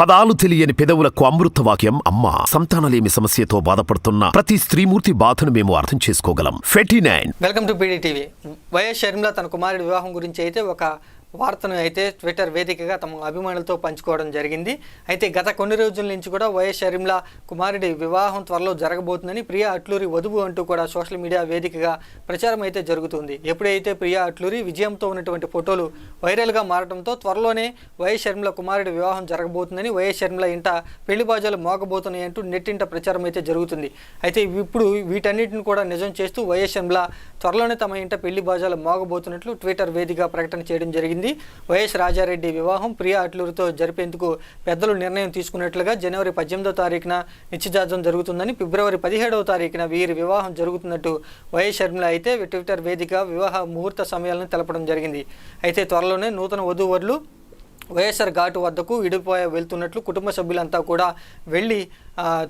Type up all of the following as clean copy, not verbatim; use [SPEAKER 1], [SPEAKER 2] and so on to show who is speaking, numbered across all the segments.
[SPEAKER 1] పదాలు తెలియని పెదవులకు అమృతవాక్యం అమ్మ. సంతానలేమి సమస్యతో బాధపడుతున్న ప్రతి స్త్రీమూర్తి బాధను మేము అర్థం చేసుకోగలం. 49.
[SPEAKER 2] Welcome to PDTV. YS Sharmila తన కుమారుడి వివాహం గురించి అయితే ఒక వార్తను అయితే ట్విట్టర్ వేదికగా తమ అభిమానులతో పంచుకోవడం జరిగింది. అయితే గత కొన్ని రోజుల నుంచి కూడా వైఎస్ షర్మిల కుమారుడి వివాహం త్వరలో జరగబోతుందని ప్రియా అట్లూరి వధువు అంటూ కూడా సోషల్ మీడియా వేదికగా ప్రచారం అయితే జరుగుతుంది. ఎప్పుడైతే ప్రియా అట్లూరి విజయంతో ఉన్నటువంటి ఫోటోలు వైరల్గా మారడంతో త్వరలోనే వైఎస్ షర్మిల కుమారుడి వివాహం జరగబోతుందని, వైఎస్ షర్మిల ఇంట పెళ్లి బాజాలు మోగబోతున్నాయి అంటూ నెట్టింట ప్రచారం అయితే జరుగుతుంది. అయితే ఇప్పుడు వీటన్నిటిని కూడా నిజం చేస్తూ వైఎస్ షర్మిల త్వరలోనే తమ ఇంట పెళ్లి బాజాలు మోగబోతున్నట్లు ట్విట్టర్ వేదికగా ప్రకటన చేయడం జరిగింది. వైఎస్ రాజారెడ్డి వివాహం ప్రియా అట్లూరితో జరిపేందుకు పెద్దలు నిర్ణయం తీసుకున్నట్లుగా జనవరి 18వ తారీఖున నిశ్చితార్థం జరుగుతుందని, ఫిబ్రవరి 17వ తారీఖున వీరి వివాహం జరుగుతున్నట్టు వైఎస్ షర్మిల అయితే ట్విట్టర్ వేదిక వివాహ ముహూర్త సమయాలను తెలపడం జరిగింది. అయితే త్వరలోనే నూతన వధూవరులు వైఎస్ఆర్ ఘాటు వద్దకు వెళ్తున్నట్లు కుటుంబ సభ్యులంతా కూడా వెళ్ళి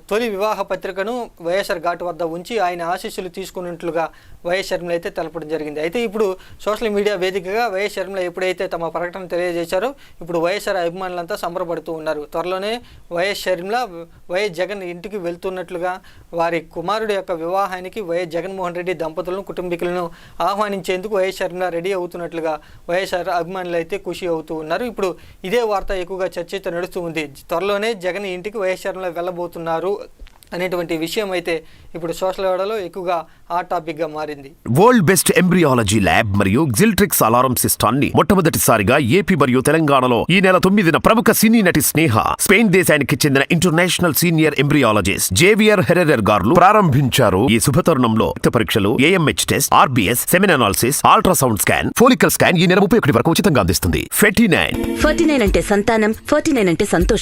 [SPEAKER 2] తొలి వివాహ పత్రికను వైఎస్ఆర్ ఘాటు వద్ద ఉంచి ఆయన ఆశీస్సులు తీసుకున్నట్లుగా వైఎస్ షర్మిల అయితే తెలపడం జరిగింది. అయితే ఇప్పుడు సోషల్ మీడియా వేదికగా వైఎస్ షర్మిల ఎప్పుడైతే తమ ప్రకటన తెలియజేశారో ఇప్పుడు వైఎస్ఆర్ అభిమానులంతా సంబరపడుతూ ఉన్నారు. త్వరలోనే వైఎస్ షర్మిల వైఎస్ జగన్ ఇంటికి వెళ్తున్నట్లుగా, వారి కుమారుడు యొక్క వివాహానికి వైఎస్ జగన్మోహన్ రెడ్డి దంపతులను కుటుంబీకులను ఆహ్వానించేందుకు వైఎస్ షర్మిల రెడీ అవుతున్నట్లుగా వైఎస్ఆర్ అభిమానులు అయితే ఖుషి అవుతూ ఉన్నారు. ఇప్పుడు ఇదే వార్త ఎక్కువగా చర్చ నడుస్తూ ఉంది. త్వరలోనే జగన్ ఇంటికి వైఎస్ షర్మిల వెళ్ళబోతున్నారు అనేటువంటి విషయం అయితే ఇప్పుడు సోషల్ మీడియాలో ఎక్కువగా హాట్ టాపిక్ గా మారింది.
[SPEAKER 1] వరల్డ్ బెస్ట్ ఎంబ్రియాలజీ ల్యాబ్ మరియు జిల్ట్రిక్స్ అలారం సిస్టాన్ని మొట్టమొదటిసారిగా ఏపీ మరియు తెలంగాణలో ఈ నెల 9న ప్రముఖ సినీ నటి స్నేహ, స్పెయిన్ దేశానికి చెందిన international senior embryologist Javier Herrera గారు ప్రారంభించారు. ఈ శుభతరుణంలో రక్త పరీక్షలు, AMH test, RBS, సెమిన్ analysis, ultrasound scan, follicle scan ఈ నెల 31 వరకు ఉచితంగా అందిస్తుంది. 49
[SPEAKER 3] 49 అంటే సంతానం, 49 అంటే సంతోషం.